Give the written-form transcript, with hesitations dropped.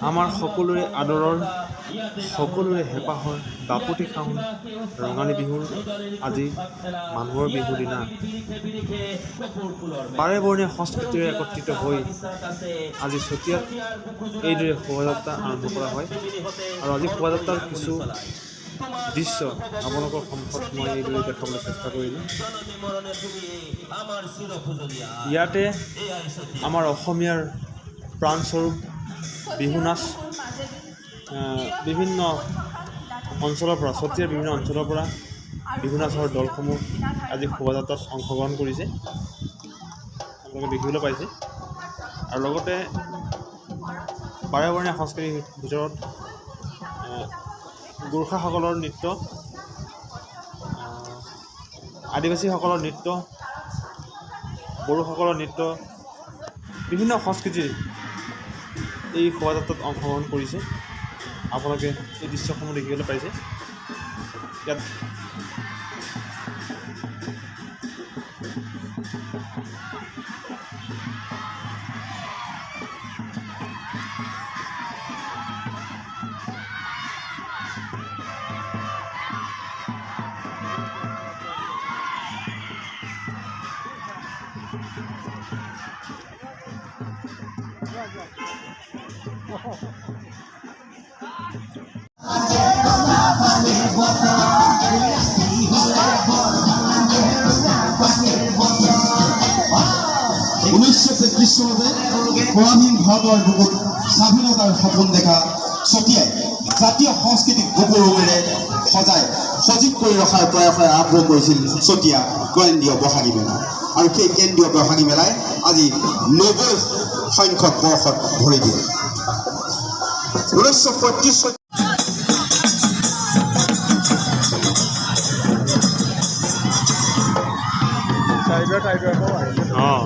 আমাৰ সকলোৰে আদৰৰ সকলোৰে হেঁপাহৰ বাপুতি খাহন ৰঙালী বিহুৰ আজি মানুহৰ বিহুৰ দিনা বাৰে বৰ্ণীয়া সংস্কৃতিৰে একত্ৰিত হৈ আজি চতিয়াত এইদৰে শোভাযাত্ৰা আৰম্ভ কৰা হয় আৰু আজি শোভাযাত্ৰাৰ কিছু দৃশ্য আপোনালোকৰ সন্মুখত মই এইদৰে দেখাবলৈ চেষ্টা কৰিলোঁ। ইয়াতে আমাৰ অসমীয়াৰ প্ৰাণস্বৰূপ বিহু নাচ বিভিন্ন অঞ্চলৰ পৰা চতিয়াৰ বিভিন্ন অঞ্চলৰ পৰা বিহু নাচৰ দলসমূহ আজি শোভাযাত্ৰাত অংশগ্ৰহণ কৰিছে, আপোনালোকে দেখিবলৈ পাইছে। আৰু লগতে বাৰেবৰণীয়া সংস্কৃতিৰ ভিতৰত গোৰ্খাসকলৰ নৃত্য, আদিবাসীসকলৰ নৃত্য, বড়োসকলৰ নৃত্য, বিভিন্ন সংস্কৃতিৰ এই শোভাযাত্ৰাত অংশগ্ৰহণ কৰিছে। আপোনালোকে এই দৃশ্যসমূহ দেখিবলৈ পাইছে। ইয়াত পৰাধীন ভাৰতৰ বুকুত স্বাধীনতাৰ সপোন দেখা চতিয়াই জাতীয় সাংস্কৃতিক গৌৰৱেৰে সজীৱ কৰি ৰখাৰ প্ৰয়াস আৰম্ভ কৰিছিল চতিয়া কেন্দ্ৰীয় বহাগী মেলা। আৰু সেই কেন্দ্ৰীয় বহাগী মেলাই আজি 90 সংখ্যক বৰ্ষত ভৰি দিয়ে। 1935 অঁ